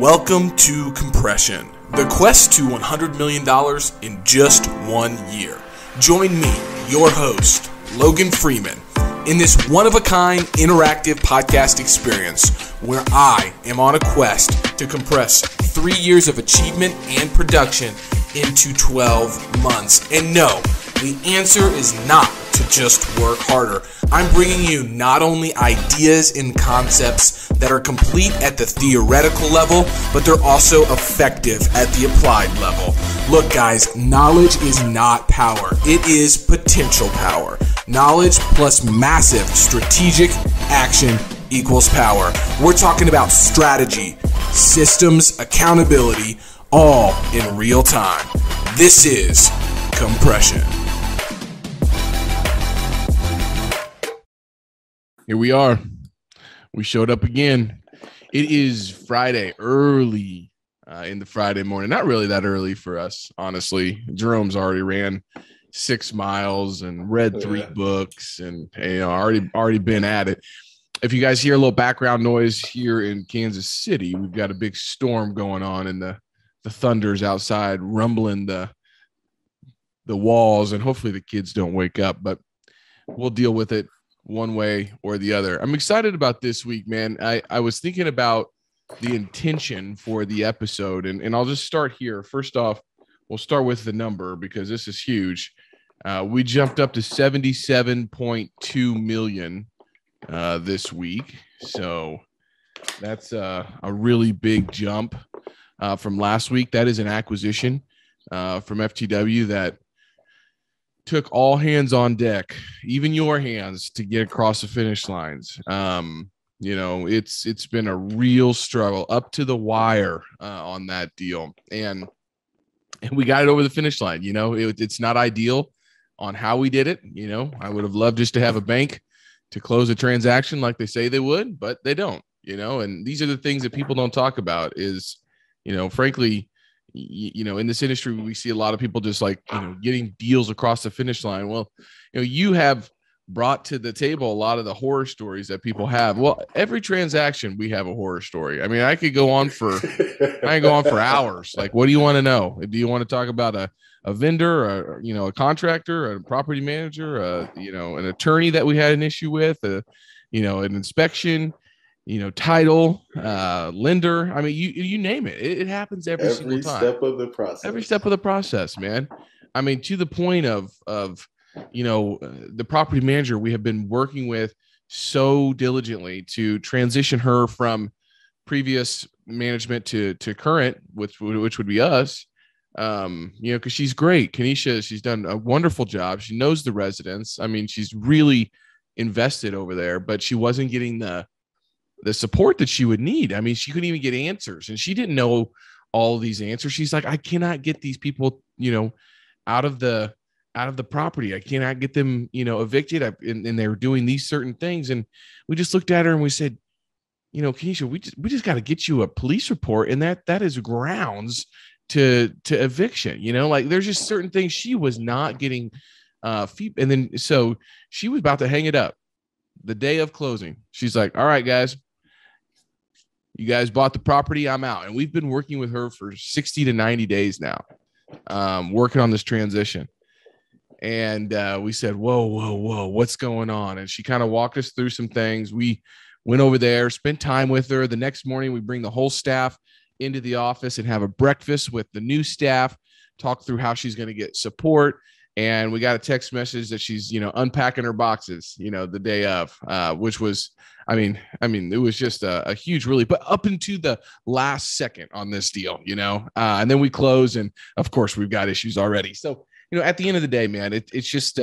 Welcome to Compression, the quest to $100 million in just 1 year. Join me, your host, Logan Freeman, in this one-of-a-kind interactive podcast experience where I am on a quest to compress 3 years of achievement and production into 12 months. And no, the answer is not to just work harder. I'm bringing you not only ideas and concepts that are complete at the theoretical level, but they're also effective at the applied level. Look, guys, knowledge is not power. It is potential power. Knowledge plus massive strategic action equals power. We're talking about strategy, systems, accountability, all in real time. This is Compression. Here we are. We showed up again. It is Friday, early in the Friday morning. Not really that early for us, honestly. Jerome's already ran 6 miles and read 3 books, and already been at it. If you guys hear a little background noise here in Kansas City, we've got a big storm going on, and the thunder's outside rumbling the walls, and hopefully the kids don't wake up, but we'll deal with it one way or the other. I'm excited about this week, man. I was thinking about the intention for the episode, and I'll just start here. First off, we'll start with the number because this is huge. We jumped up to 77.2 million this week. So that's a really big jump from last week. That is an acquisition from FTW that took all hands on deck, even your hands, to get across the finish lines. It's been a real struggle up to the wire on that deal, and we got it over the finish line. It's not ideal on how we did it. I would have loved just to have a bank to close a transaction like they say they would, but they don't. And these are the things that people don't talk about. Is frankly, in this industry, we see a lot of people just getting deals across the finish line. Well, you have brought to the table a lot of the horror stories that people have. Well, every transaction we have a horror story. I mean, I could go on for hours. Like, what do you want to know? Do you want to talk about a vendor, or, a contractor, a property manager, an attorney that we had an issue with, an inspection, title, lender. I mean, you name it. It happens every single time. Every step of the process. Every step of the process, man. I mean, to the point of the property manager we have been working with so diligently to transition her from previous management to current, which would be us. Because she's great. Kanisha, she's done a wonderful job. She knows the residents. I mean, she's really invested over there, but she wasn't getting the support that she would need. I mean, she couldn't even get answers, and she didn't know all these answers. She's like, I cannot get these people, out of the property. I cannot get them, evicted. And they were doing these certain things. And we just looked at her and we said, Kenisha, we just got to get you a police report. And that is grounds to eviction, there's just certain things she was not getting, and then, so she was about to hang it up the day of closing. She's like, all right, guys, you guys bought the property. I'm out. And we've been working with her for 60 to 90 days now, working on this transition. And we said, whoa, what's going on? And she kind of walked us through some things. We went over there, spent time with her. The next morning, we bring the whole staff into the office and have a breakfast with the new staff, talk through how she's going to get support. And we got a text message that she's, unpacking her boxes, the day of, which was, I mean, it was just a huge relief, but up into the last second on this deal, and then we close, and of course we've got issues already. So, at the end of the day, man, it's just,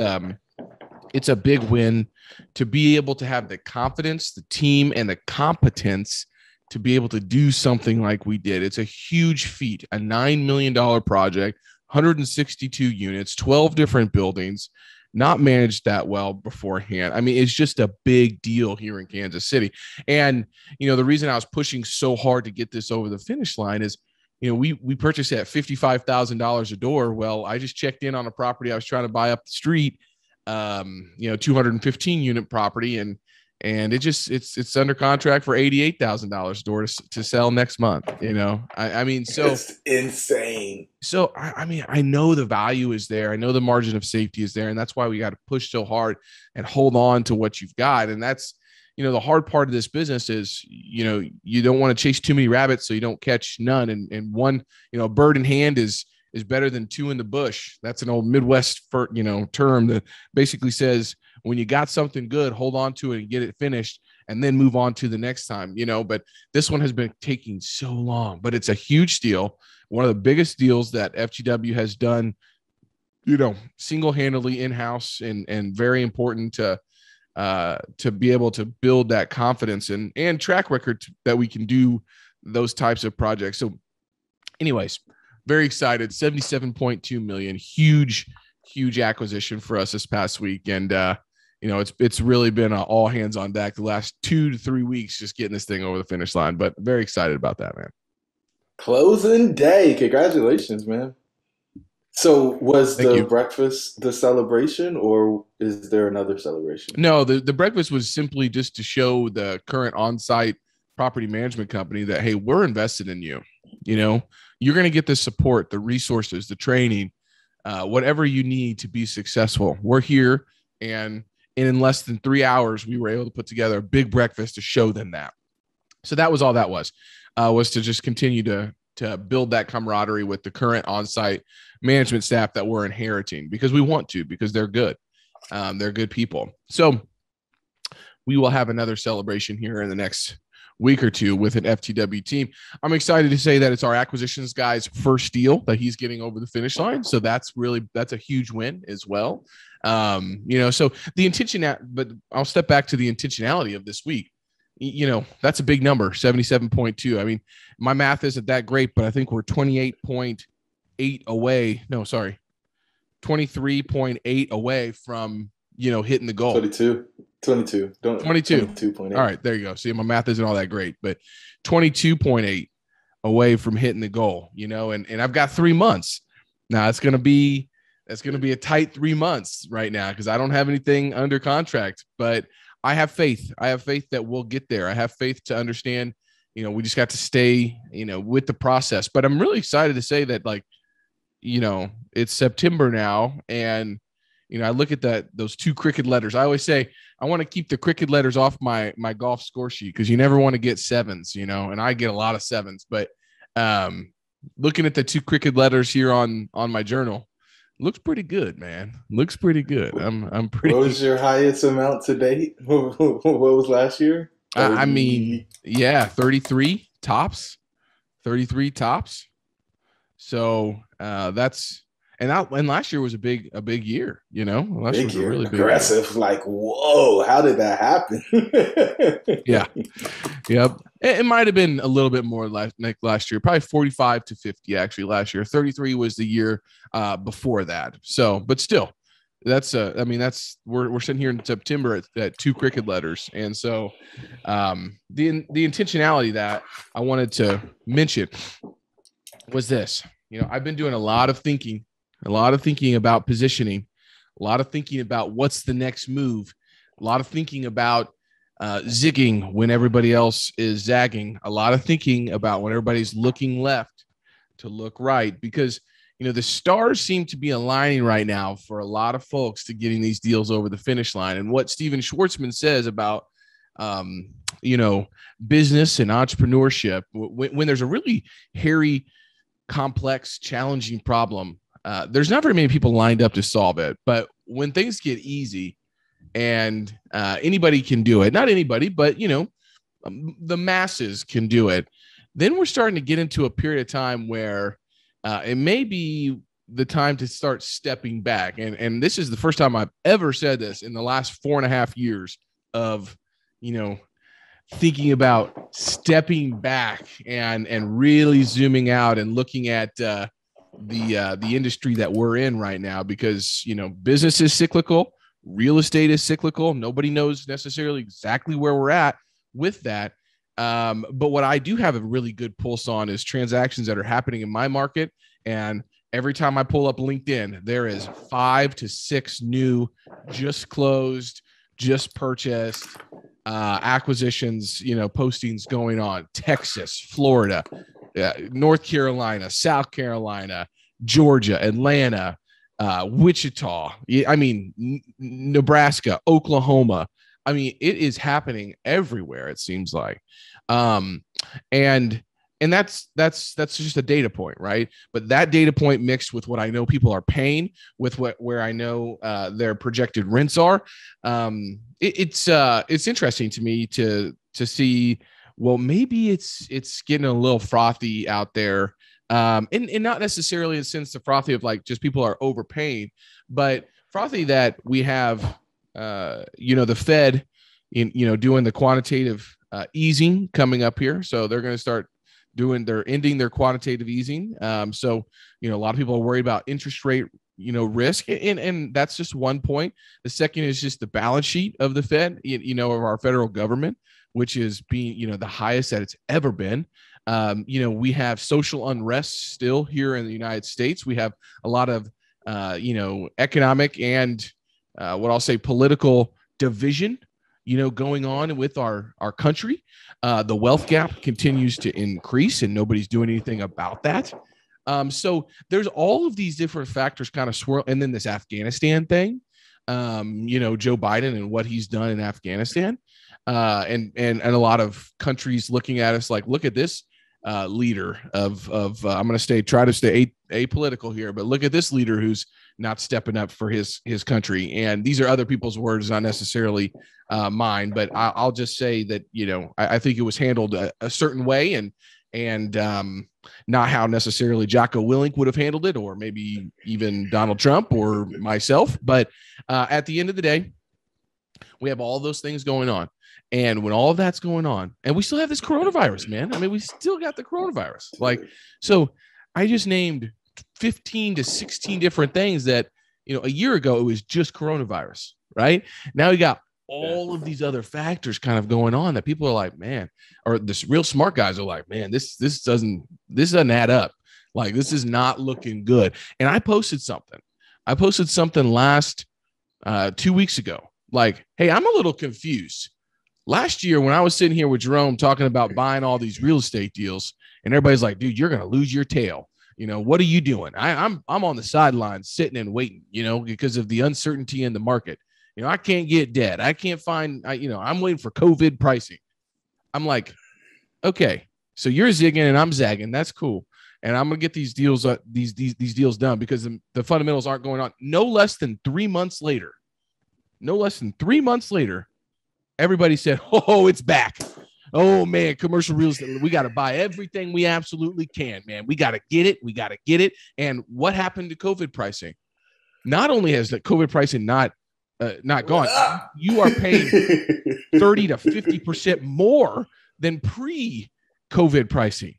it's a big win to be able to have the confidence, the team, and the competence to be able to do something like we did. It's a huge feat, a $9 million project, 162 units, 12 different buildings, not managed that well beforehand. I mean, it's just a big deal here in Kansas City. And, the reason I was pushing so hard to get this over the finish line is, we purchased it at $55,000 a door. Well, I just checked in on a property I was trying to buy up the street, 215 unit property. And and it's under contract for $88,000 to sell next month. I mean, so it's insane. So I mean, I know the value is there. I know the margin of safety is there, and that's why we got to push so hard and hold on to what you've got. And that's, the hard part of this business is, you don't want to chase too many rabbits so you don't catch none. And one, a bird in hand is better than two in the bush. That's an old Midwest term that basically says, when you got something good, hold on to it and get it finished and then move on to the next time, but this one has been taking so long, but it's a huge deal. One of the biggest deals that FGW has done, single-handedly in-house, and very important to be able to build that confidence and track record that we can do those types of projects. So anyways, very excited. 77.2 million, huge acquisition for us this past week. And, it's really been all hands on deck the last 2 to 3 weeks, just getting this thing over the finish line, but very excited about that, man. Closing day. Congratulations, man. So was the breakfast the celebration, or is there another celebration? No, the breakfast was simply just to show the current on-site property management company that, hey, we're invested in you. You're going to get the support, the resources, the training, whatever you need to be successful. We're here. And in less than 3 hours, we were able to put together a big breakfast to show them that. So that was all that was to just continue to build that camaraderie with the current on-site management staff that we're inheriting, because we want to, because they're good. They're good people. So we will have another celebration here in the next week or two with an FTW team. I'm excited to say that it's our acquisitions guy's first deal that he's getting over the finish line. So that's a huge win as well. So the intention, but I'll step back to the intentionality of this week. That's a big number, 77.2. I mean, my math isn't that great, but I think we're 28.8 away. No, sorry. 23.8 away from, hitting the goal. 22. 22.8. All right, there you go. See, my math isn't all that great, but 22.8 away from hitting the goal, and I've got 3 months. Now it's going to be a tight 3 months right now, because I don't have anything under contract, but I have faith. I have faith that we'll get there. I have faith to understand, we just got to stay, with the process. But I'm really excited to say that, it's September now, and I look at those 2 crooked letters. I always say I want to keep the crooked letters off my golf score sheet, because you never want to get 7s, and I get a lot of 7s. But looking at the 2 crooked letters here on my journal, looks pretty good, man. Looks pretty good. I'm pretty. What was your highest amount to date? What was last year? 33 tops. 33 tops. So that's. And last year was a big year, Last year was a really big aggressive. Year. Like, whoa, how did that happen? Yeah. Yep. It might have been a little bit more last year, probably 45 to 50 actually last year. 33 was the year before that. So, but still, that's we're sitting here in September at 2 crooked letters. And so the intentionality that I wanted to mention was this. I've been doing a lot of thinking about positioning, a lot of thinking about what's the next move, a lot of thinking about zigging when everybody else is zagging, a lot of thinking about when everybody's looking left to look right, because, the stars seem to be aligning right now for a lot of folks to getting these deals over the finish line. And what Steven Schwartzman says about, business and entrepreneurship, when there's a really hairy, complex, challenging problem, there's not very many people lined up to solve it. But when things get easy and anybody can do it, not anybody, but, the masses can do it, then we're starting to get into a period of time where it may be the time to start stepping back. And this is the first time I've ever said this in the last 4.5 years of, thinking about stepping back and really zooming out and looking at the industry that we're in right now, because, business is cyclical, real estate is cyclical. Nobody knows necessarily exactly where we're at with that. But what I do have a really good pulse on is transactions that are happening in my market. And every time I pull up LinkedIn, there is 5 to 6 new, just closed, just purchased, acquisitions, postings going on, Texas, Florida, North Carolina, South Carolina, Georgia, Atlanta, Wichita, Nebraska, Oklahoma. I mean, it is happening everywhere, it seems like. And that's just a data point, right? But that data point mixed with what I know people are paying, with where I know their projected rents are, it's interesting to me to see. Well, maybe it's getting a little frothy out there, and not necessarily in the sense of frothy of like just people are overpaying, but frothy that we have, the Fed, doing the quantitative easing coming up here, so they're going to start they're ending their quantitative easing. So, a lot of people are worried about interest rate, risk. And that's just one point. The second is just the balance sheet of the Fed, of our federal government, which is being, the highest that it's ever been. We have social unrest still here in the United States. We have a lot of, economic and what I'll say political division, going on with our country. The wealth gap continues to increase and nobody's doing anything about that. So there's all of these different factors kind of swirl. And then this Afghanistan thing, Joe Biden and what he's done in Afghanistan, and a lot of countries looking at us like, look at this leader of I'm going to try to stay apolitical here, but look at this leader who's not stepping up for his country. And these are other people's words, not necessarily mine, but I'll just say that, I think it was handled a certain way and not how necessarily Jocko Willink would have handled it, or maybe even Donald Trump or myself. But at the end of the day, we have all those things going on. And when all of that's going on, and we still have this coronavirus, man. I mean, we still got the coronavirus. So I just named 15 to 16 different things that, a year ago, it was just coronavirus, right? Now we got all of these other factors kind of going on that people are like, man, or this real smart guys are like, man, this doesn't add up. Like, this is not looking good. And I posted something last 2 weeks ago. Like, hey, I'm a little confused. Last year, when I was sitting here with Jerome talking about buying all these real estate deals, and everybody's like, dude, you're going to lose your tail. What are you doing? I'm on the sidelines sitting and waiting, because of the uncertainty in the market. I can't get debt. I can't find, I'm waiting for COVID pricing. I'm like, okay, so you're zigging and I'm zagging. That's cool. And I'm going to get these deals, these deals done because the fundamentals aren't going on. No less than 3 months later, everybody said, oh, it's back. Oh, man, commercial real estate. We got to buy everything we absolutely can, man. We got to get it. And what happened to COVID pricing? Not only has the COVID pricing not gone, you are paying 30 to 50% more than pre-COVID pricing.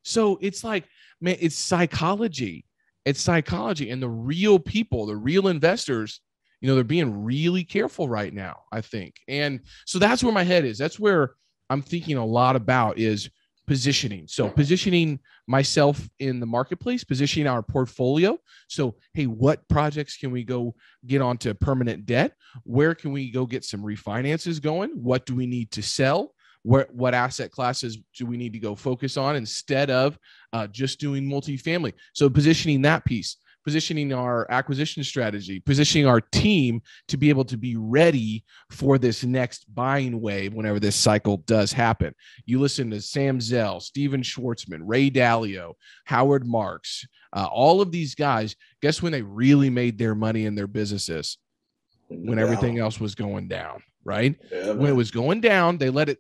So it's like, man, it's psychology. And the real people, the real investors, they're being really careful right now, I think. And so that's where my head is. That's where I'm thinking a lot about is positioning. So positioning myself in the marketplace, positioning our portfolio. So, hey, what projects can we go get onto permanent debt? Where can we go get some refinances going? What do we need to sell? What asset classes do we need to go focus on instead of just doing multifamily? So positioning that piece, positioning our acquisition strategy, positioning our team to be able to be ready for this next buying wave whenever this cycle does happen. You listen to Sam Zell, Steven Schwartzman, Ray Dalio, Howard Marks, all of these guys. Guess when they really made their money in their businesses? When everything else was going down, right? Yeah, when it was going down, they let it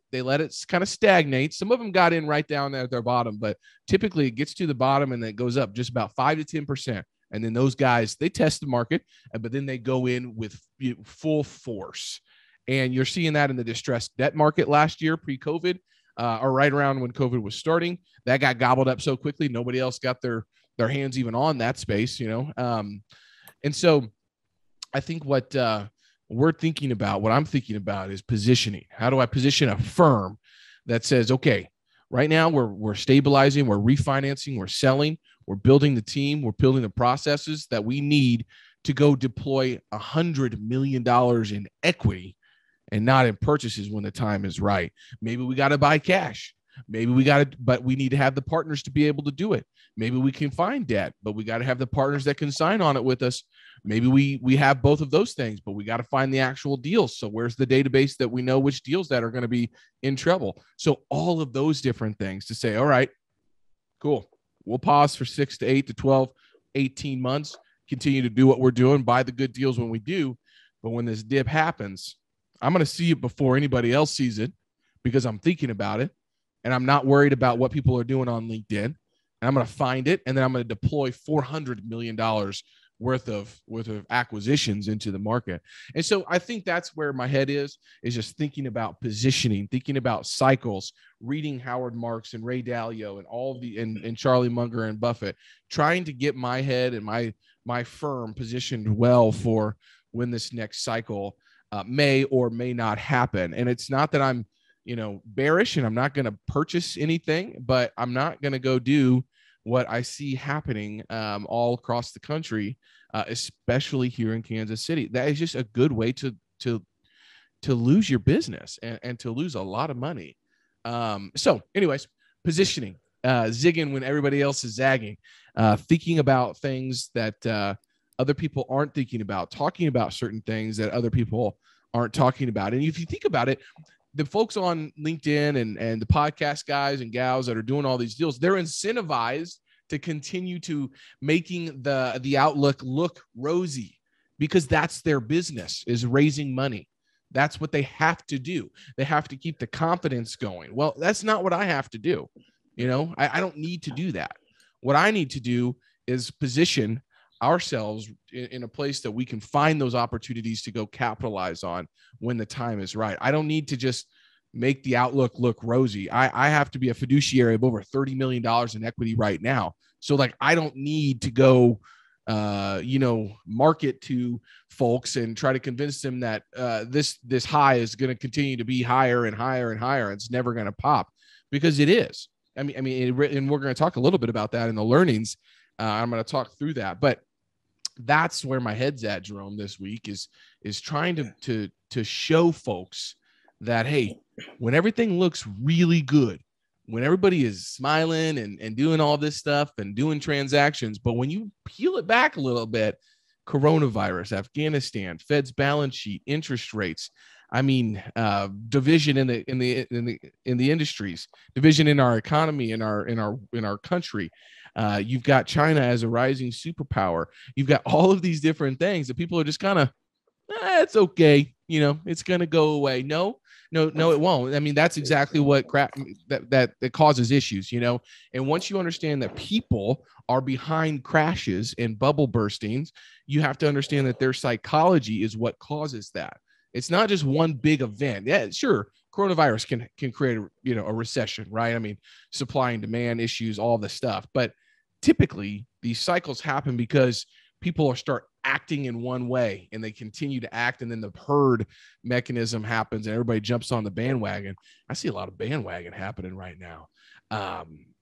kind of stagnate. Some of them got in right down there at their bottom, but typically it gets to the bottom and then it goes up just about 5 to 10%. And then those guys, they test the market, but then they go in with full force. And you're seeing that in the distressed debt market last year, pre-COVID, or right around when COVID was starting. That got gobbled up so quickly, nobody else got their hands even on that space, And so I think what I'm thinking about is positioning. How do I position a firm that says, okay, right now we're stabilizing, we're refinancing, we're selling, we're building the team, we're building the processes that we need to go deploy $100 million in equity and not in purchases when the time is right. Maybe we got to buy cash. Maybe we got to, but we need to have the partners to be able to do it. Maybe we can find debt, but we got to have the partners that can sign on it with us. Maybe we have both of those things, but we got to find the actual deals. So where's the database that we know which deals that are going to be in trouble? So all of those different things to say, all right, cool. We'll pause for 6 to 8 to 12, 18 months, continue to do what we're doing, buy the good deals when we do. But when this dip happens, I'm going to see it before anybody else sees it because I'm thinking about it and I'm not worried about what people are doing on LinkedIn. And I'm going to find it, and then I'm going to deploy $400 million worth of acquisitions into the market. And so I think that's where my head is just thinking about positioning, thinking about cycles, reading Howard Marks and Ray Dalio and all the and Charlie Munger and Buffett, trying to get my head and my firm positioned well for when this next cycle may or may not happen. And it's not that I'm, bearish and I'm not going to purchase anything, but I'm not going to go do what I see happening all across the country, especially here in Kansas City. That is just a good way to lose your business and to lose a lot of money. So anyways, positioning, zigging when everybody else is zagging, thinking about things that other people aren't thinking about, talking about certain things that other people aren't talking about. And if you think about it, the folks on LinkedIn and the podcast guys and gals that are doing all these deals, they're incentivized to continue to making the outlook look rosy because that's their business, is raising money. That's what they have to do. They have to keep the confidence going. Well, that's not what I have to do. I don't need to do that. What I need to do is position ourselves in a place that we can find those opportunities to go capitalize on when the time is right. I don't need to just make the outlook look rosy. I have to be a fiduciary of over $30 million in equity right now. So I don't need to go, market to folks and try to convince them that this high is going to continue to be higher and higher and higher. It's never going to pop, because it is. And we're going to talk a little bit about that in the learnings. I'm going to talk through that, but that's where my head's at, Jerome, this week is trying to show folks that, hey, when everything looks really good, when everybody is smiling and doing all this stuff and doing transactions, but when you peel it back a little bit, coronavirus, Afghanistan, Fed's balance sheet, interest rates, division in the industries, division in our economy, in our country. You've got China as a rising superpower. You've got all of these different things that people are just kind of, it's okay. It's going to go away. No, it won't. That's exactly what that causes issues, and once you understand that people are behind crashes and bubble burstings, you have to understand that their psychology is what causes that. It's not just one big event. Yeah, sure. Coronavirus can create a recession, right? Supply and demand issues, all this stuff. But typically these cycles happen because people start acting in one way and they continue to act. And then the herd mechanism happens and everybody jumps on the bandwagon. I see a lot of bandwagon happening right now.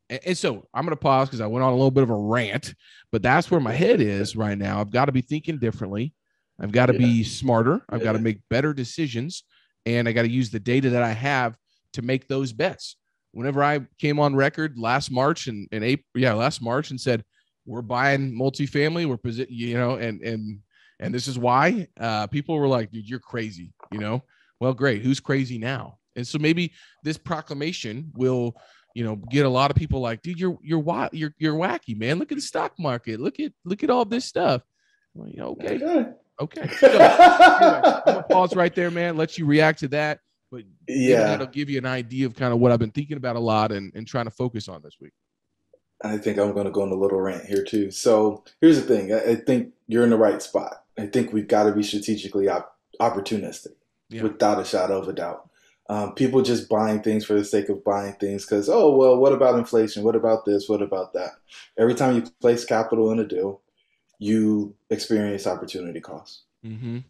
And so I'm going to pause because I went on a little bit of a rant, but that's where my head is right now. I've got to be thinking differently. I've got to be smarter. I've got to make better decisions, and I got to use the data that I have to make those bets. Whenever I came on record last March and said, we're buying multifamily, and this is why, people were like, dude, you're crazy. Well, great. Who's crazy now? And so maybe this proclamation will, get a lot of people like, dude, you're wacky, man. Look at the stock market. Look at all this stuff. Well, okay. So, anyway, I'm gonna pause right there, man. Let you react to that, but that'll give you an idea of kind of what I've been thinking about a lot and trying to focus on this week. I think I'm going to go on a little rant here too. So here's the thing. I think you're in the right spot. I think we've got to be strategically opportunistic, without a shadow of a doubt. People just buying things for the sake of buying things because, what about inflation? What about this? What about that? Every time you place capital in a deal, you experience opportunity costs,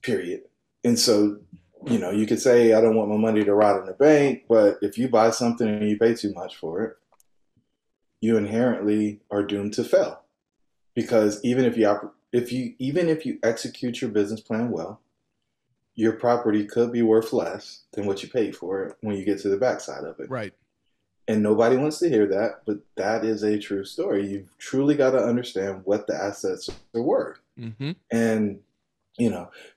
period. And so, you could say, I don't want my money to rot in the bank, but if you buy something and you pay too much for it, you inherently are doomed to fail. Because even if you execute your business plan well, your property could be worth less than what you paid for it when you get to the backside of it. Right. And nobody wants to hear that, but that is a true story. You've truly got to understand what the assets are worth. Mm-hmm. And,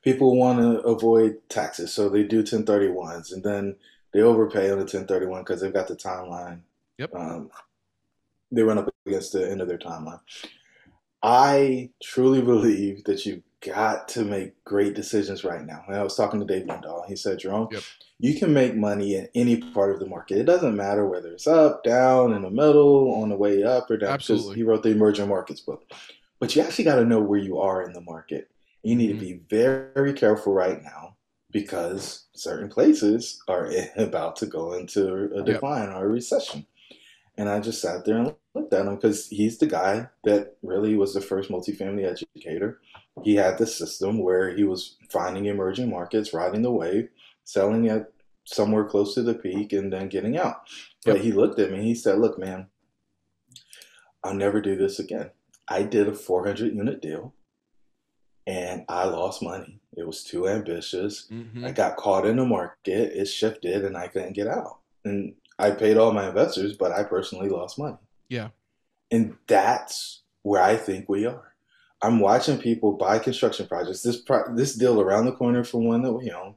people want to avoid taxes, so they do 1031s, and then they overpay on the 1031 because they've got the timeline. Yep. They run up against the end of their timeline. I truly believe that you've got to make great decisions right now. And I was talking to Dave Lindahl, and he said, Jerome, Yep. you can make money in any part of the market. It doesn't matter whether it's up, down, in the middle, on the way up or down. Absolutely. Because he wrote the Emerging Markets book. But you actually got to know where you are in the market. You need to be very, very careful right now because certain places are about to go into a decline or a recession. And I just sat there and looked at him because he's the guy that really was the first multifamily educator. He had the system where he was finding emerging markets, riding the wave, selling at somewhere close to the peak, and then getting out. But he looked at me and he said, look, man, I'll never do this again. I did a 400-unit deal, and I lost money. It was too ambitious. I got caught in the market. It shifted, and I couldn't get out. And I paid all my investors, but I personally lost money. Yeah. And that's where I think we are. I'm watching people buy construction projects. This deal around the corner from one that we own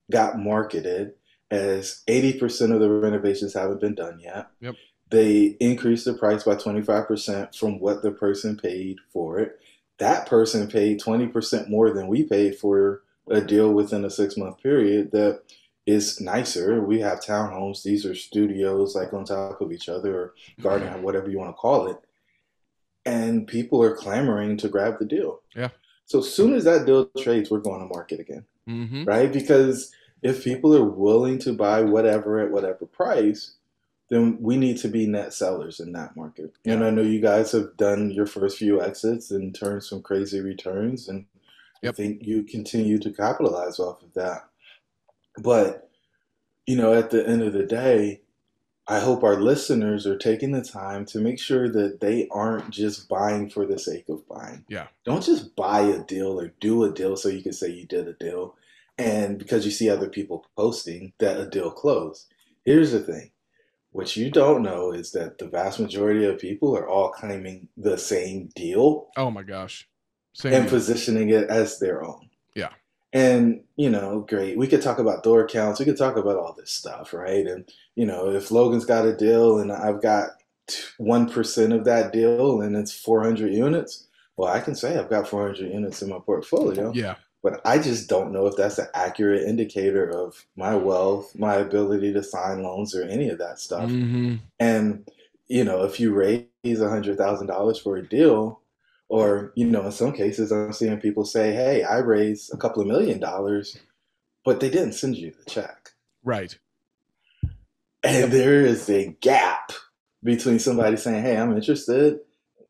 got marketed as 80% of the renovations haven't been done yet. Yep. They increased the price by 25% from what the person paid for it. That person paid 20% more than we paid for a deal within a 6-month period that is nicer. We have townhomes. These are studios like on top of each other or garden, whatever you want to call it. And people are clamoring to grab the deal. Yeah. So as soon as that deal trades, we're going to market again, right? Because if people are willing to buy whatever at whatever price, then we need to be net sellers in that market. Yeah. And I know you guys have done your first few exits and turned some crazy returns, and I think you continue to capitalize off of that. But, at the end of the day, I hope our listeners are taking the time to make sure that they aren't just buying for the sake of buying. Yeah. Don't just buy a deal or do a deal so you can say you did a deal. And because you see other people posting that a deal closed. Here's the thing. What you don't know is that the vast majority of people are all claiming the same deal. Oh my gosh. Positioning it as their own. Yeah. And, great. We could talk about door counts. We could talk about all this stuff, right? And, if Logan's got a deal and I've got 1% of that deal and it's 400 units, well, I can say I've got 400 units in my portfolio. Yeah. But I just don't know if that's an accurate indicator of my wealth, my ability to sign loans or any of that stuff. And, if you raise $100,000 for a deal, or, in some cases, I'm seeing people say, hey, I raised a couple of $1 million, but they didn't send you the check. Right. And there is a gap between somebody saying, hey, I'm interested,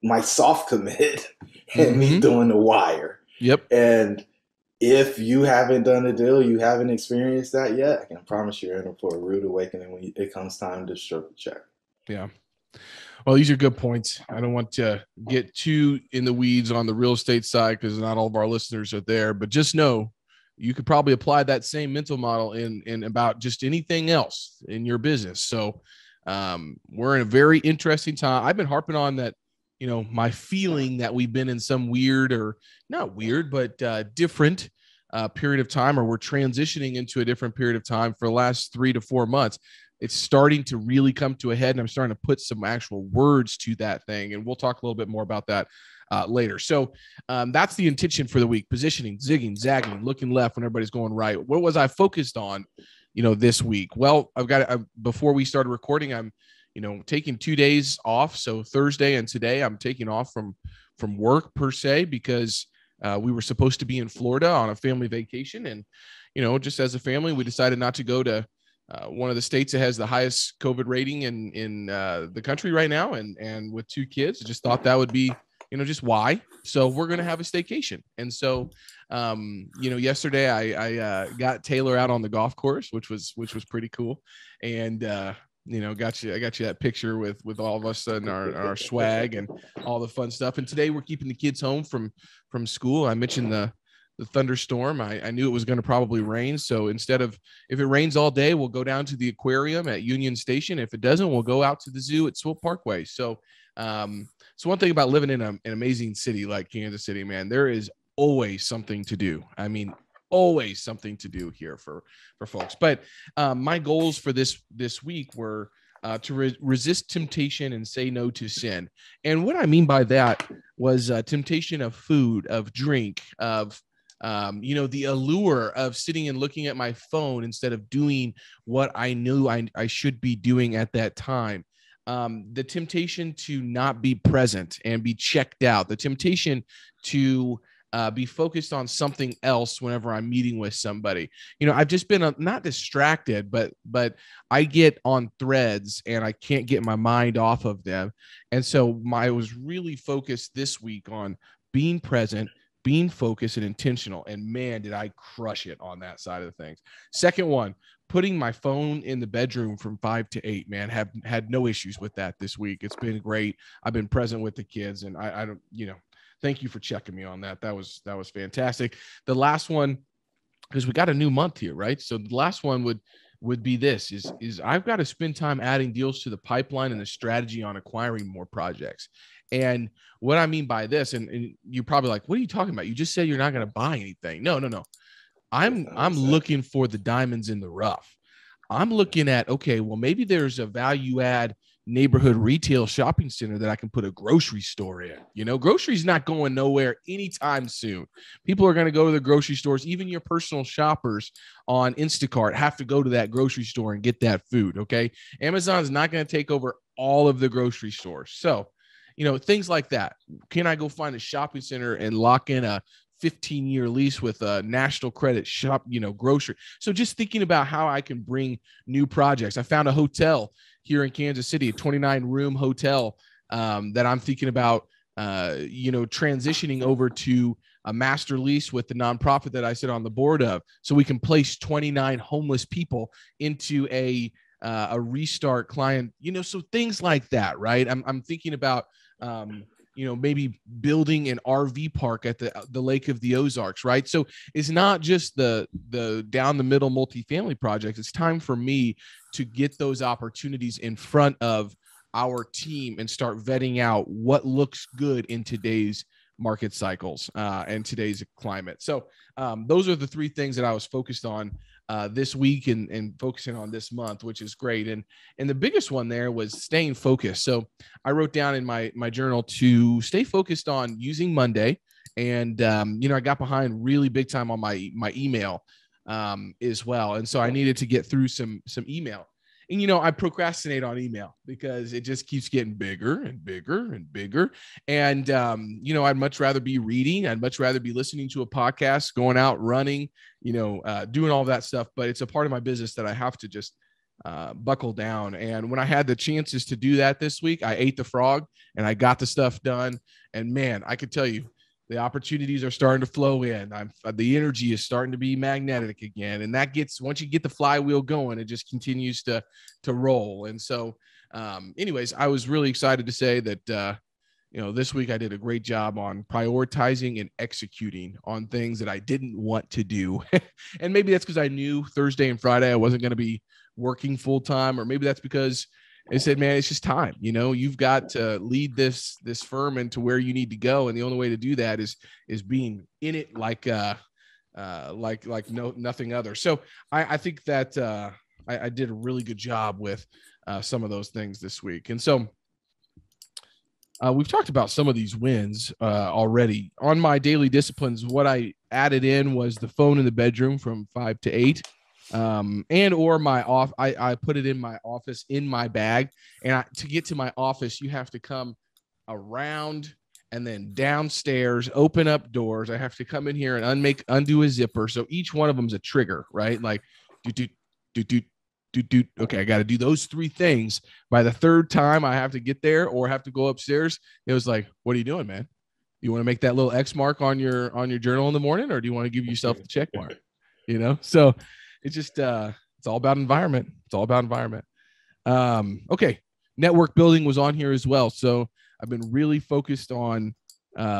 my soft commit, and me doing the wire. Yep. And if you haven't done a deal, you haven't experienced that yet, I can promise you're in for a rude awakening when it comes time to stroke the check. Yeah. Well, these are good points. I don't want to get too in the weeds on the real estate side because not all of our listeners are there, but just know you could probably apply that same mental model in about just anything else in your business. So we're in a very interesting time. I've been harping on that, my feeling that we've been in some weird or not weird, but different period of time, or we're transitioning into a different period of time for the last 3 to 4 months. It's starting to really come to a head, and I'm starting to put some actual words to that thing. And we'll talk a little bit more about that later. So that's the intention for the week: positioning, zigging, zagging, looking left when everybody's going right. What was I focused on, this week? Well, before we started recording, I'm, taking 2 days off. So Thursday and today I'm taking off from work per se, because we were supposed to be in Florida on a family vacation. And, just as a family, we decided not to go to one of the states that has the highest COVID rating in the country right now. And with 2 kids, I just thought that would be, just why. So we're going to have a staycation. And so, yesterday I got Taylor out on the golf course, which was pretty cool. And, I got you that picture with all of us and our swag and all the fun stuff. And today we're keeping the kids home from school. I mentioned the thunderstorm. I knew it was going to probably rain. So instead of, if it rains all day, we'll go down to the aquarium at Union Station. If it doesn't, we'll go out to the zoo at Swope Parkway. So, so one thing about living in an amazing city like Kansas City, man, there is always something to do. I mean, always something to do here for folks. But my goals for this week were to resist temptation and say no to sin. And what I mean by that was temptation of food, of drink, of the allure of sitting and looking at my phone instead of doing what I knew I should be doing at that time. The temptation to not be present and be checked out, the temptation to be focused on something else whenever I'm meeting with somebody. I've just been not distracted, but I get on threads and I can't get my mind off of them. And so I was really focused this week on being present, being focused and intentional. And man, did I crush it on that side of things. Second one, putting my phone in the bedroom from 5 to 8, man, have had no issues with that this week. It's been great. I've been present with the kids, and I don't, thank you for checking me on that. That was fantastic. The last one, because we got a new month here, right? So the last one would be this is I've got to spend time adding deals to the pipeline and the strategy on acquiring more projects. And what I mean by this, and you're probably like, what are you talking about? You just said you're not going to buy anything. No. I'm looking for the diamonds in the rough. I'm looking at, okay, well, maybe there's a value add neighborhood retail shopping center that I can put a grocery store in. Groceries not going nowhere anytime soon. People are going to go to the grocery stores. Even your personal shoppers on Instacart have to go to that grocery store and get that food. Okay. Amazon's not going to take over all of the grocery stores. So, things like that. Can I go find a shopping center and lock in a 15-year lease with a national credit shop, grocery? So just thinking about how I can bring new projects. I found a hotel here in Kansas City, a 29-room hotel that I'm thinking about, transitioning over to a master lease with the nonprofit that I sit on the board of, so we can place 29 homeless people into a restart client, so things like that, right? I'm thinking about, maybe building an RV park at the Lake of the Ozarks, right? So it's not just the down the middle multifamily projects. It's time for me to get those opportunities in front of our team and start vetting out what looks good in today's market cycles and today's climate. So those are the three things that I was focused on this week and focusing on this month, which is great. And the biggest one there was staying focused. So I wrote down in my journal to stay focused on using Monday. And, I got behind really big time on my email as well. And so I needed to get through some email. And, I procrastinate on email because it just keeps getting bigger and bigger and bigger. And, I'd much rather be reading. I'd much rather be listening to a podcast, going out, running, doing all that stuff. But it's a part of my business that I have to just buckle down. And when I had the chances to do that this week, I ate the frog and I got the stuff done. And man, I could tell you, the opportunities are starting to flow in. The energy is starting to be magnetic again. And that once you get the flywheel going, it just continues to roll. And so anyways, I was really excited to say that, this week I did a great job on prioritizing and executing on things that I didn't want to do. And maybe that's because I knew Thursday and Friday I wasn't going to be working full time, or maybe that's because I said, man, it's just time. You've got to lead this firm into where you need to go. And the only way to do that is being in it like nothing other. So I think that I did a really good job with some of those things this week. And so we've talked about some of these wins already. On my daily disciplines, what I added in was the phone in the bedroom from 5 to 8. And or I put it in my office in my bag. And to get to my office, you have to come around and then downstairs, open up doors. I have to come in here and undo a zipper. So each one of them is a trigger, right? Like do. Okay, I got to do those three things. By the third time I have to get there or have to go upstairs, it was like, what are you doing, man? You want to make that little X mark on your journal in the morning, or do you want to give yourself the check mark? So it's just it's all about environment. Okay, network building was on here as well. So I've been really focused on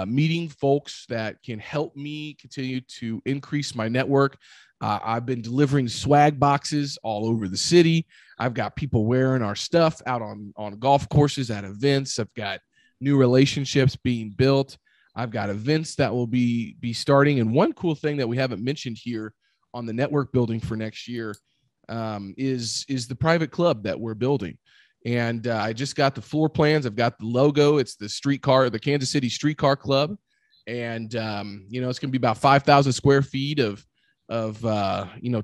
meeting folks that can help me continue to increase my network. I've been delivering swag boxes all over the city. I've got people wearing our stuff out on golf courses, at events. I've got new relationships being built. I've got events that will be starting. And one cool thing that we haven't mentioned here on the network building for next year is the private club that we're building. And I just got the floor plans. I've got the logo. It's the Kansas City Streetcar Club. And, it's going to be about 5,000 square feet of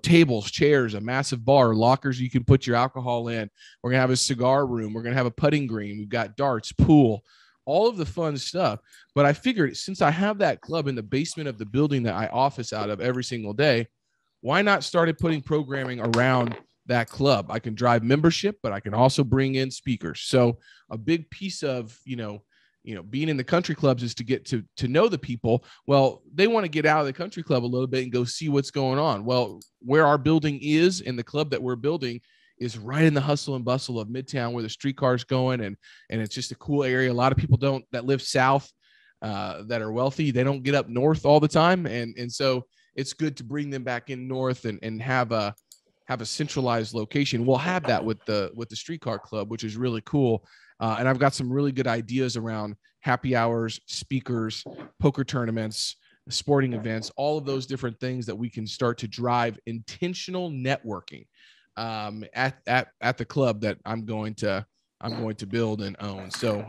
tables, chairs, a massive bar, lockers you can put your alcohol in. We're going to have a cigar room. We're going to have a putting green. We've got darts, pool, all of the fun stuff. But I figured, since I have that club in the basement of the building that I office out of every single day, why not start putting programming around that club? I can drive membership, but I can also bring in speakers. So a big piece of, being in the country clubs is to get to know the people. Well, they want to get out of the country club a little bit and go see what's going on. Well, where our building is, and the club that we're building, is right in the hustle and bustle of Midtown, where the streetcar's going. And it's just a cool area. A lot of people that live south, that are wealthy, they don't get up north all the time. And so it's good to bring them back in north and have a centralized location. We'll have that with the streetcar club, which is really cool. And I've got some really good ideas around happy hours, speakers, poker tournaments, sporting events, all of those different things that we can start to drive intentional networking at the club that I'm going to build and own. So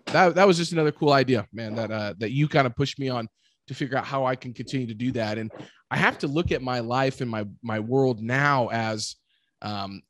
that was just another cool idea, man, that you kind of pushed me on to figure out how I can continue to do that. And I have to look at my life and my world now as,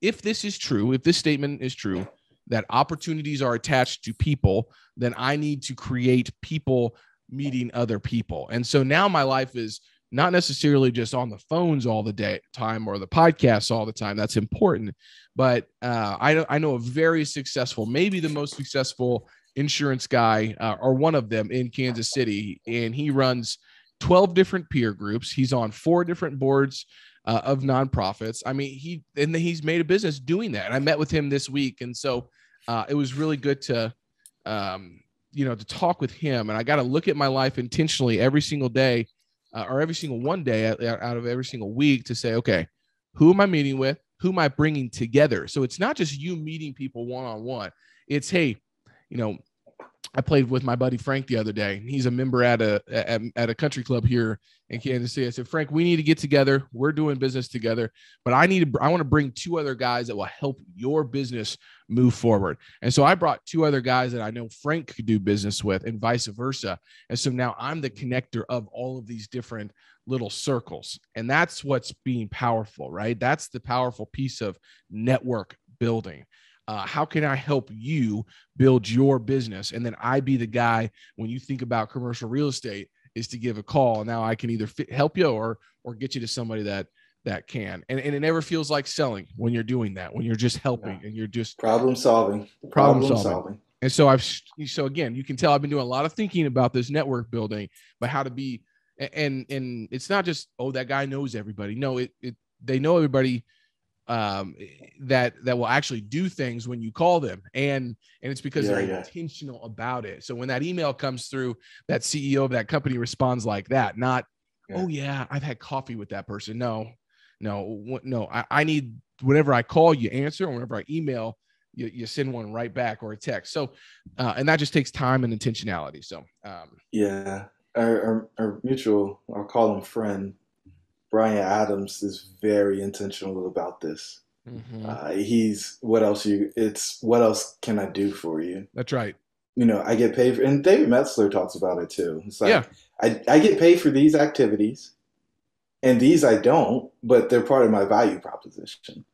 if this is true, if this statement is true, that opportunities are attached to people, then I need to create people meeting other people. And so now my life is not necessarily just on the phones all the time or the podcasts all the time. That's important. But I know a very successful, maybe the most successful insurance guy, or one of them in Kansas City. And he runs 12 different peer groups. He's on 4 different boards of nonprofits. I mean, he's made a business doing that. I met with him this week. And so it was really good to talk with him. And I got to look at my life intentionally every single day, or every single one day out of every single week, to say, okay, who am I meeting with? Who am I bringing together? So it's not just you meeting people one-on-one. It's, hey, I played with my buddy Frank the other day. He's a member at a country club here in Kansas City. I said, Frank, we need to get together. We're doing business together, but I want to bring 2 other guys that will help your business move forward. And so I brought 2 other guys that I know Frank could do business with, and vice versa. And so now I'm the connector of all of these different little circles. And that's what's being powerful, right? That's the powerful piece of network building. How can I help you build your business? And then I be the guy, when you think about commercial real estate, is to give a call. Now I can either help you or get you to somebody that can. And it never feels like selling when you're doing that, when you're just helping and you're just problem solving. And so again, you can tell I've been doing a lot of thinking about this network building, but how to be, and it's not just, oh, that guy knows everybody. No, they know everybody that will actually do things when you call them. And it's because they're intentional about it. So when that email comes through, that CEO of that company responds like that, not, oh yeah, I've had coffee with that person. No. I need, whenever I call, you answer, and whenever I email, you send one right back, or a text. So, and that just takes time and intentionality. So, our mutual, I'll call him friend, Brian Adams, is very intentional about this. Mm-hmm. He's what else can I do for you? That's right. I get paid for, and David Metzler talks about it too. It's like, I get paid for these activities, and these I don't, but they're part of my value proposition.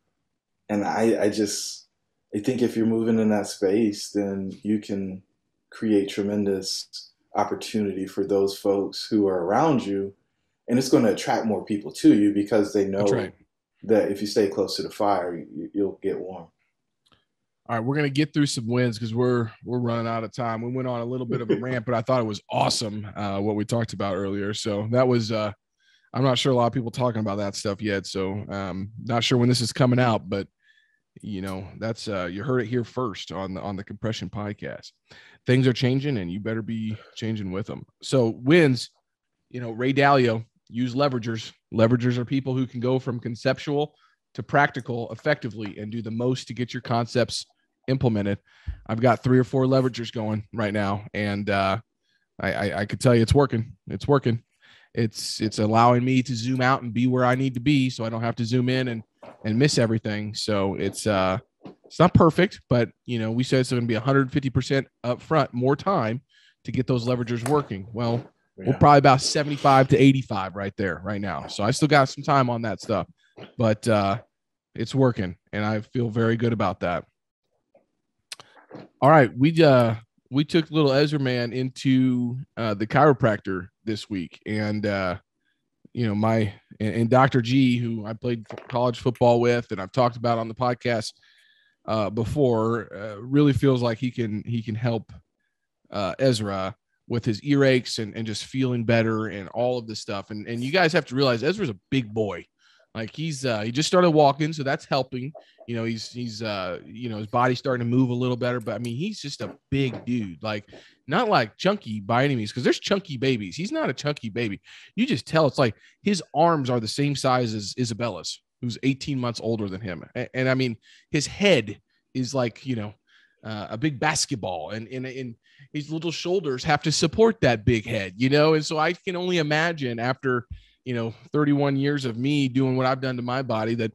And I think if you're moving in that space, then you can create tremendous opportunity for those folks who are around you. And it's going to attract more people to you, because they know that if you stay close to the fire, you'll get warm. All right, we're going to get through some wins because we're running out of time. We went on a little bit of a rant, but I thought it was awesome what we talked about earlier. So that was I'm not sure a lot of people talking about that stuff yet. So not sure when this is coming out, but that's you heard it here first on the Compression Podcast. Things are changing, and you better be changing with them. So wins, Ray Dalio, use leveragers. Leveragers are people who can go from conceptual to practical effectively and do the most to get your concepts implemented. I've got 3 or 4 leveragers going right now, and I could tell you it's working. It's working. It's allowing me to zoom out and be where I need to be, so I don't have to zoom in and miss everything. So it's not perfect, but we said it's going to be 150% up front, more time to get those leveragers working. Well, we're probably about 75 to 85 right there right now. So I still got some time on that stuff, but it's working, and I feel very good about that. All right, we took little Ezra man into the chiropractor this week, and and Dr. G, who I played college football with, and I've talked about on the podcast before, really feels like he can help Ezra with his earaches and just feeling better and all of this stuff. And you guys have to realize Ezra's a big boy. Like he just started walking, so that's helping. He's his body's starting to move a little better, but I mean, he's just a big dude, like not like chunky by any means, because there's chunky babies. He's not a chunky baby. You just tell it's like his arms are the same size as Isabella's, who's 18 months older than him. And I mean, his head is like, a big basketball, and his little shoulders have to support that big head, And so I can only imagine after, 31 years of me doing what I've done to my body, that,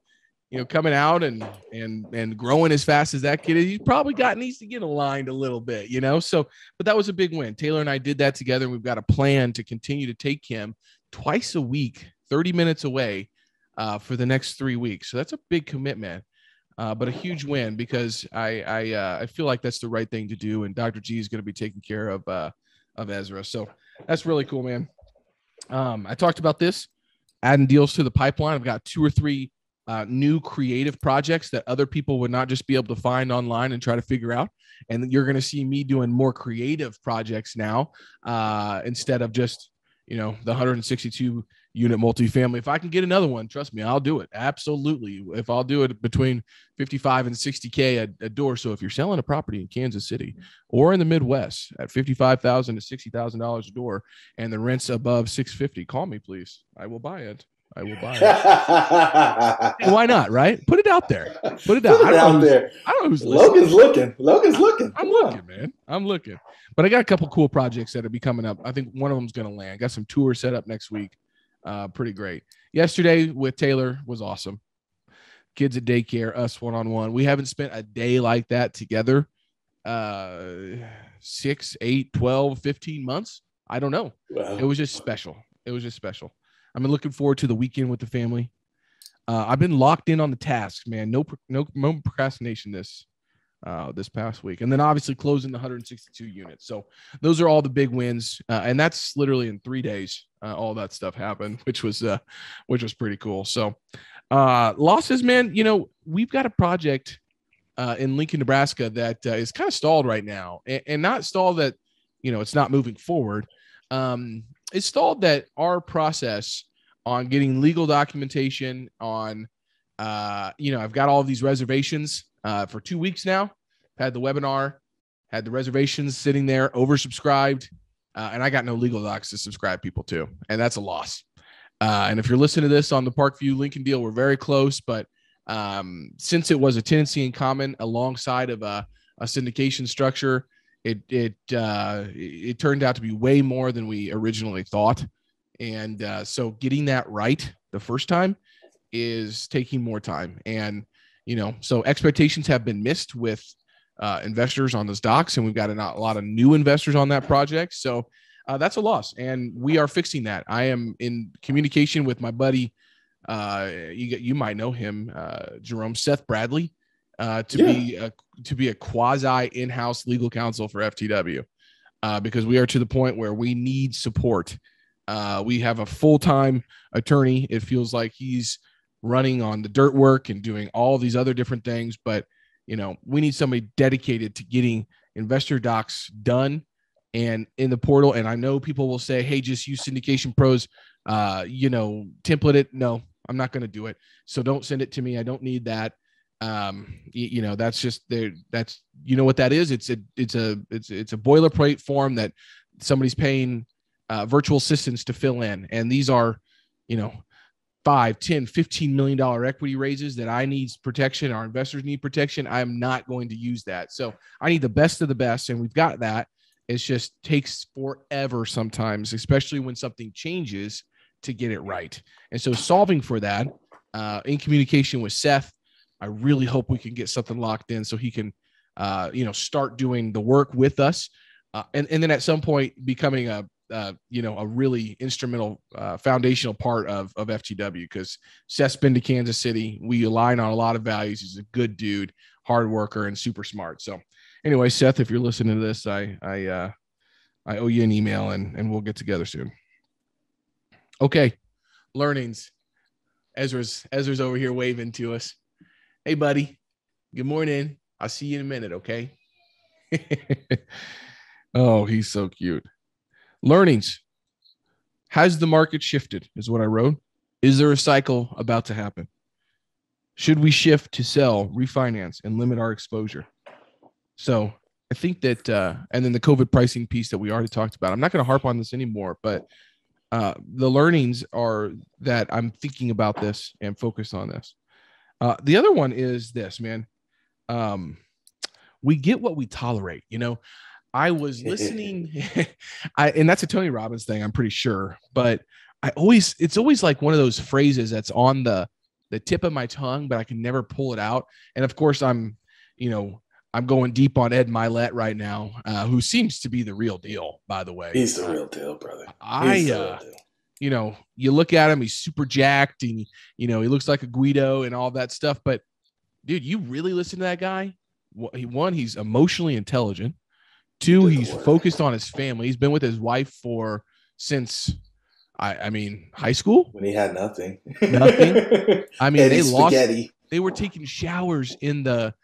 coming out and growing as fast as that kid is, he's probably needs to get aligned a little bit, So, but that was a big win. Taylor and I did that together. And we've got a plan to continue to take him twice a week, 30 minutes away for the next 3 weeks. So that's a big commitment, but a huge win, because I feel like that's the right thing to do. And Dr. G is going to be taking care of Ezra. So that's really cool, man. I talked about this, adding deals to the pipeline. I've got 2 or 3 new creative projects that other people would not just be able to find online and try to figure out. And you're going to see me doing more creative projects now, instead of just, the 162 unit multifamily. If I can get another one, trust me, I'll do it. Absolutely. If I'll do it between 55 and 60K a door. So if you're selling a property in Kansas City or in the Midwest at $55,000 to $60,000 a door, and the rent's above $650, call me, please. I will buy it. Why not? Right? Put it out there. Put it out there. I don't know who's listening. Logan's looking. I'm looking, man. I'm looking. But I got a couple cool projects that'll be coming up. I think one of them's going to land. Got some tours set up next week. Pretty great. Yesterday with Taylor was awesome. Kids at daycare, us one-on-one. We haven't spent a day like that together 6, 8, 12, 15 months. I don't know. Wow. It was just special. I've been looking forward to the weekend with the family. I've been locked in on the tasks, man. No procrastination this past week. And then obviously closing the 162 units. So those are all the big wins. And that's literally in 3 days. All that stuff happened, which was pretty cool. So losses, man, we've got a project in Lincoln, Nebraska that is kind of stalled right now, and not stalled that, it's not moving forward. It's stalled that our process on getting legal documentation on, I've got all of these reservations for 2 weeks now. Had the webinar, had the reservations sitting there, oversubscribed, and I got no legal docs to subscribe people to, and that's a loss. And if you're listening to this on the Parkview Lincoln deal, we're very close, but since it was a tenancy in common alongside of a syndication structure, it turned out to be way more than we originally thought. And so getting that right the first time is taking more time. And, so expectations have been missed with investors on those docs, and we've got a lot of new investors on that project. So that's a loss, and we are fixing that. I am in communication with my buddy. You might know him, Jerome Seth Bradley, to be a quasi in-house legal counsel for FTW, because we are to the point where we need support. We have a full-time attorney. It feels like he's running on the dirt work and doing all these other different things, but we need somebody dedicated to getting investor docs done and in the portal. And I know people will say, hey, just use Syndication Pros, template it. No, I'm not going to do it. So don't send it to me. I don't need that. That's just there. That's, what that is. It's a boilerplate form that somebody's paying virtual assistants to fill in. And these are, $5, $10, $15 million equity raises that I need protection. Our investors need protection. I'm not going to use that. So I need the best of the best. And we've got that. It just takes forever sometimes, especially when something changes, to get it right. And so solving for that, in communication with Seth, I really hope we can get something locked in so he can, start doing the work with us. And then at some point becoming a really instrumental, foundational part of FTW, because Seth's been to Kansas City. We align on a lot of values. He's a good dude, hard worker, and super smart. So anyway, Seth, if you're listening to this, I owe you an email, and we'll get together soon. Okay. Learnings. Ezra's over here waving to us. Hey, buddy. Good morning. I'll see you in a minute. Okay. Oh, he's so cute. Learnings. Has the market shifted is what I wrote. Is there a cycle about to happen? Should we shift to sell, refinance, and limit our exposure? So I think that, and then the COVID pricing piece that we already talked about. I'm not going to harp on this anymore, but the learnings are that I'm thinking about this and focused on this. The other one is this, man. We get what we tolerate. I was listening, and that's a Tony Robbins thing, I'm pretty sure. But it's always like one of those phrases that's on the tip of my tongue, but I can never pull it out. And of course, I'm going deep on Ed Milet right now, who seems to be the real deal, by the way. He's the real deal, brother. He's the real deal. You look at him, he's super jacked, and, he looks like a Guido and all that stuff. But, dude, you really listen to that guy? One, he's emotionally intelligent. Two, he's focused on his family. He's been with his wife since high school. When he had nothing. I mean, Spaghetti. They were taking showers in the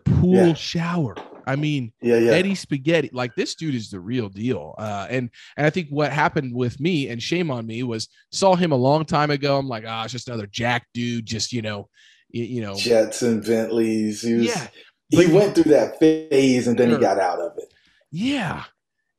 pool shower. I mean, Eddie Spaghetti. Like, this dude is the real deal. And I think what happened with me, and shame on me, was saw him a long time ago. I'm like, it's just another jack dude. Just, Jets and Bentleys. He went through that phase and then he got out of it. Yeah.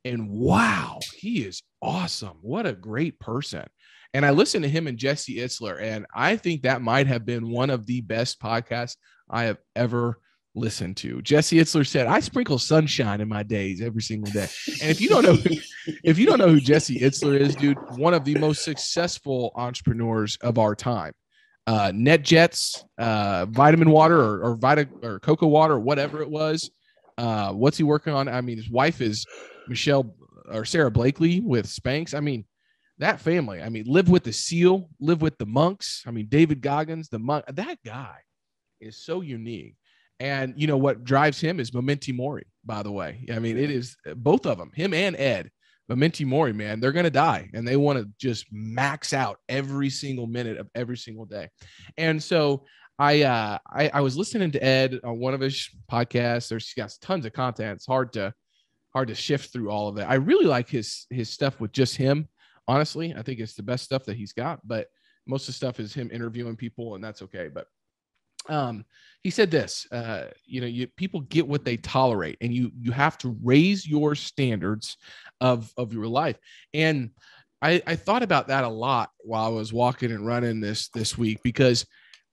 And wow, he is awesome. What a great person. And I listened to him and Jesse Itzler, and I think that might have been one of the best podcasts I have ever listened to. Jesse Itzler said, I sprinkle sunshine in my days every single day. And if you don't know who Jesse Itzler is, dude, one of the most successful entrepreneurs of our time. NetJets, vitamin water or cocoa water, or whatever it was. What's he working on? I mean, his wife is Sarah Blakely with Spanx. I mean, that family, live with the SEAL, live with the monks. David Goggins, the monk, that guy is so unique. And what drives him is Mementi Mori, by the way. It is both of them, him and Ed. Mementi Mori, man, they're going to die, and they want to just max out every single minute of every single day. And so I was listening to Ed on one of his podcasts. He's got tons of content. It's hard to shift through all of that. I really like his stuff with just him. Honestly, I think it's the best stuff that he's got, but most of the stuff is him interviewing people, and that's okay. But he said this, people get what they tolerate, and you have to raise your standards of your life. And I thought about that a lot while I was walking and running this week, because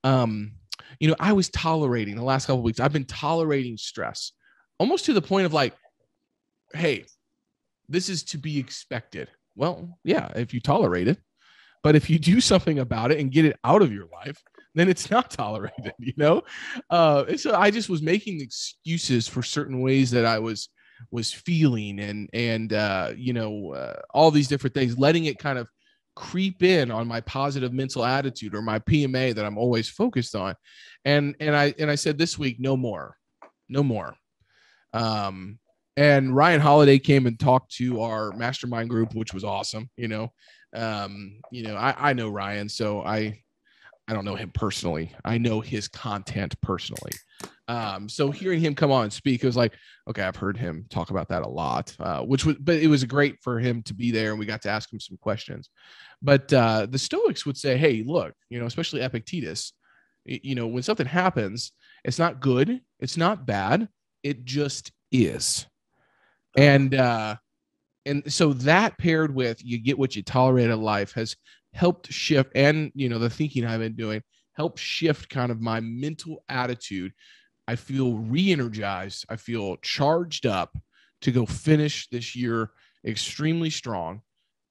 I was tolerating the last couple of weeks. I've been tolerating stress almost to the point of like, hey, this is to be expected. Well, yeah, if you tolerate it, but if you do something about it and get it out of your life, then it's not tolerated, And so I just was making excuses for certain ways that I was feeling and all these different things, letting it kind of creep in on my positive mental attitude or my PMA that I'm always focused on. And I said this week, no more. And Ryan Holiday came and talked to our mastermind group, which was awesome. I know Ryan, so I don't know him personally. I know his content personally. So hearing him come on and speak, it was like, okay, I've heard him talk about that a lot, but it was great for him to be there, and we got to ask him some questions. But the Stoics would say, hey, look, especially Epictetus, when something happens, It's not good. It's not bad. It just is. And so that paired with you get what you tolerate in life has helped shift, and the thinking I've been doing helped shift kind of my mental attitude. I feel re-energized. I feel charged up to go finish this year extremely strong.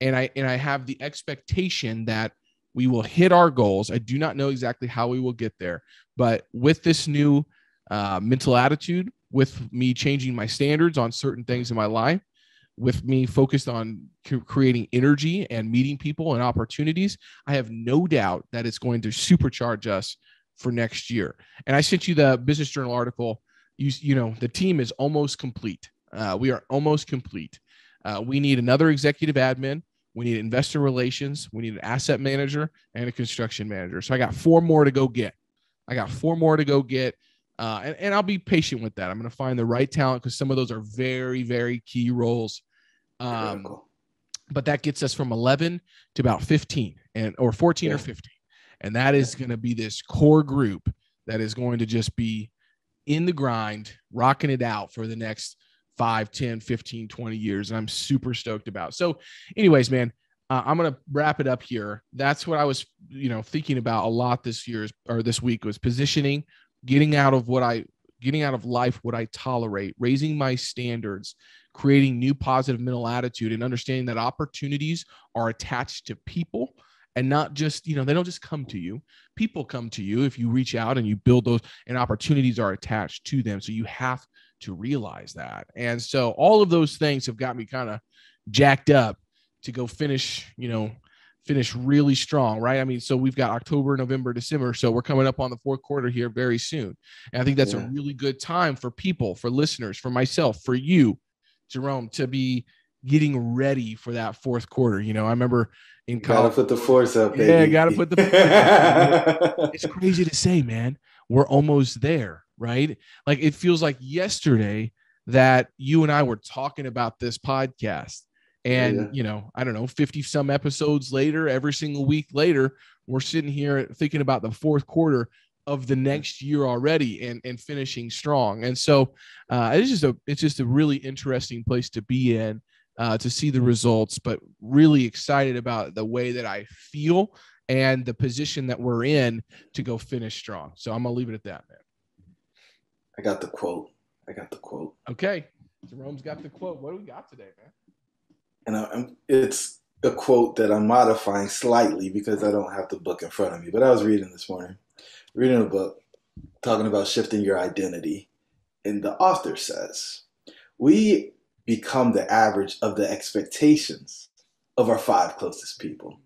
And I have the expectation that we will hit our goals. I do not know exactly how we will get there, but with this new mental attitude, with me changing my standards on certain things in my life, with me focused on creating energy and meeting people and opportunities, I have no doubt that it's going to supercharge us for next year. And I sent you the Business Journal article. The team is almost complete. We are almost complete. We need another executive admin. We need investor relations. We need an asset manager and a construction manager. So I got 4 more to go get. And I'll be patient with that. I'm going to find the right talent because some of those are very, very key roles. But that gets us from 11 to about 15 or 14 or 15. And that is going to be this core group that is going to just be in the grind, rocking it out for the next 5, 10, 15, 20 years. And I'm super stoked about. So anyways, man, I'm going to wrap it up here. That's what I was, thinking about a lot this week was positioning, getting out of life what I tolerate, raising my standards, creating new positive mental attitude, and understanding that opportunities are attached to people and not just, they don't just come to you. People come to you if you reach out and you build those, and opportunities are attached to them. So you have to realize that. And so all of those things have got me kind of jacked up to go finish really strong, right? I mean, so we've got October, November, December. So we're coming up on the 4th quarter here very soon. And I think that's a really good time for people, for listeners, for myself, for you, Jerome, to be getting ready for that 4th quarter. I remember in college. Gotta put the force up, baby. Yeah, gotta put the force up. It's crazy to say, man. We're almost there, right? Like it feels like yesterday that you and I were talking about this podcast. And, I don't know, 50 some episodes later, every single week later, we're sitting here thinking about the 4th quarter of the next year already and finishing strong. And so it's just a really interesting place to be in, to see the results, but really excited about the way that I feel and the position that we're in to go finish strong. So I'm going to leave it at that, man. I got the quote. Okay. Jerome's got the quote. What do we got today, man? And it's a quote that I'm modifying slightly because I don't have the book in front of me. But I was reading this morning, a book talking about shifting your identity. And the author says, we become the average of the expectations of our 5 closest people.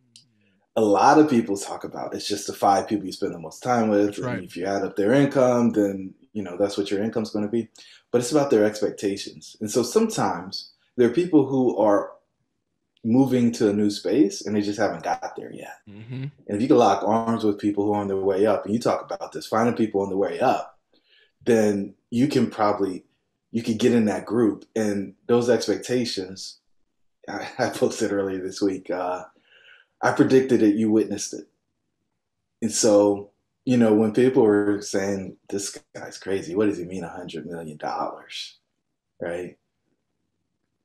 A lot of people talk about it's just the 5 people you spend the most time with. That's right. And if you add up their income, then, that's what your income's going to be. But it's about their expectations. And so sometimes there are people who are moving to a new space and they just haven't got there yet. Mm-hmm. And if you can lock arms with people who are on their way up, and you talk about this, finding people on the way up, then you can get in that group. And those expectations, I posted earlier this week, I predicted it, you witnessed it. And so, when people were saying, this guy's crazy, what does he mean $100 million? Right?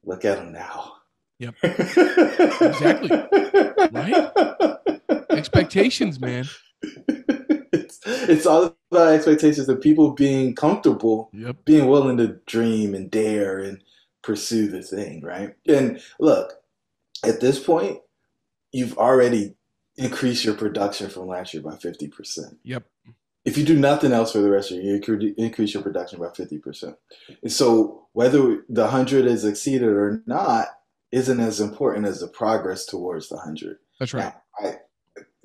Look at him now. Yep. Exactly. Right? Expectations, man. It's all about expectations of people being comfortable, being willing to dream and dare and pursue the thing, right? And look, at this point, you've already increased your production from last year by 50%. Yep. If you do nothing else for the rest of the year, you could increase your production by 50%. And so whether the 100 is exceeded or not isn't as important as the progress towards the 100. That's right. Now, I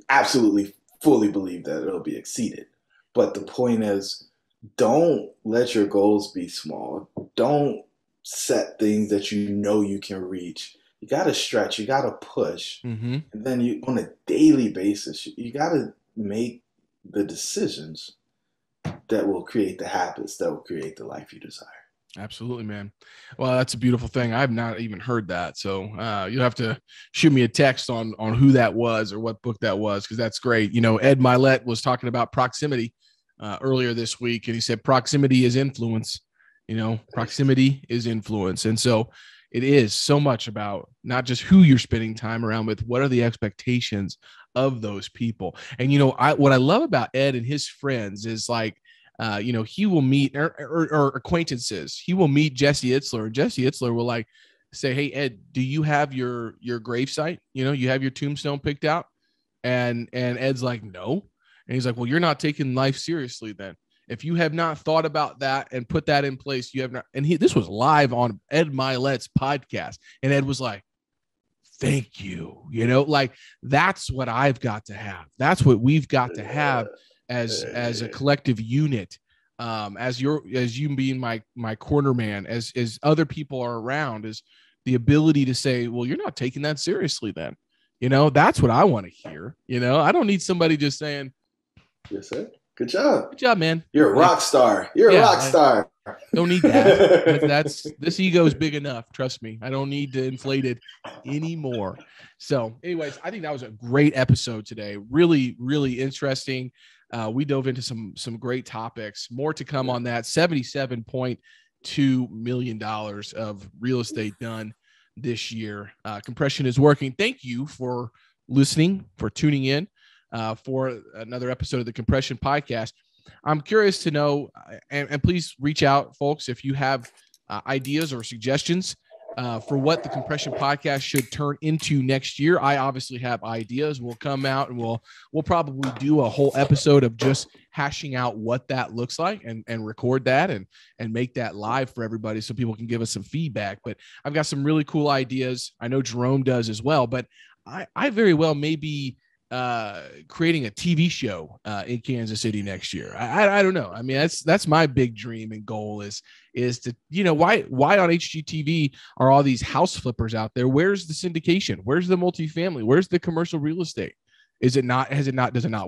absolutely fully believe that it'll be exceeded. But the point is, don't let your goals be small. Don't set things that you can reach. You got to stretch. You got to push. Mm-hmm. And then on a daily basis, you got to make the decisions that will create the habits that will create the life you desire. Absolutely, man. Well, that's a beautiful thing. I've not even heard that. So you'll have to shoot me a text on who that was or what book that was, because that's great. Ed Milet was talking about proximity earlier this week, and he said proximity is influence. Proximity is influence. And so it is so much about not just who you're spending time around with, what are the expectations of those people. And, what I love about Ed and his friends is like, he will meet or acquaintances. He will meet Jesse Itzler, and Jesse Itzler will like say, "Hey, Ed, do you have your gravesite? You have your tombstone picked out?" And Ed's like, "No." And he's like, "Well, you're not taking life seriously then. If you have not thought about that and put that in place, you have not." And this was live on Ed Milet's podcast. And Ed was like, "Thank you." Like that's what I've got to have. That's what we've got to have as a collective unit. As you being my corner man, as other people are around, is the ability to say, well, you're not taking that seriously then. That's what I want to hear. I don't need somebody just saying, "Yes, sir. Good job. Good job, man. You're a rock star. You're a rock star." Don't need that. This ego is big enough. Trust me. I don't need to inflate it anymore. So anyways, I think that was a great episode today. Really, really interesting. We dove into some great topics. More to come on that. $77.2 million of real estate done this year. Compression is working. Thank you for listening, for tuning in for another episode of the Compression Podcast. I'm curious to know, and please reach out, folks, if you have ideas or suggestions for what the Compression Podcast should turn into next year. I obviously have ideas. We'll come out and we'll probably do a whole episode of just hashing out what that looks like and record that and make that live for everybody so people can give us some feedback. But I've got some really cool ideas. I know Jerome does as well, but I very well may be creating a TV show in Kansas City next year. I don't know. I mean, that's my big dream and goal is to, why on HGTV are all these house flippers out there? Where's the syndication? Where's the multifamily? Where's the commercial real estate? Does it not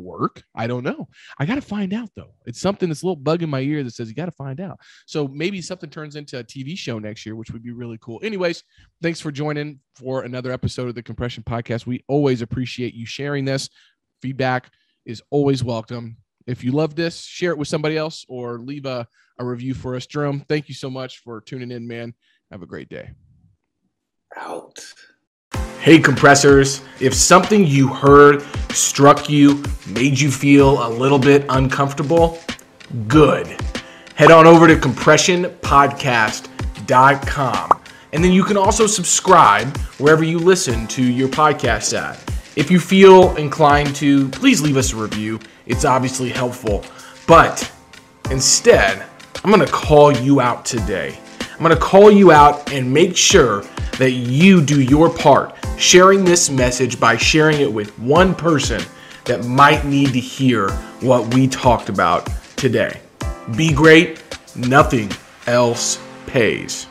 work? I don't know. I got to find out though. It's something that's a little bug in my ear that says you got to find out. So maybe something turns into a TV show next year, which would be really cool. Anyways, thanks for joining for another episode of the Compression Podcast. We always appreciate you sharing this. Feedback is always welcome. If you love this, share it with somebody else or leave a review for us. Jerome, thank you so much for tuning in, man. Have a great day. Out. Hey compressors, if something you heard struck you, made you feel a little bit uncomfortable, good. Head on over to compressionpodcast.com. And then you can also subscribe wherever you listen to your podcast at. If you feel inclined to, please leave us a review. It's obviously helpful. But instead, I'm going to call you out today. I'm going to call you out and make sure that you do your part, sharing this message by sharing it with one person that might need to hear what we talked about today. Be great. Nothing else pays.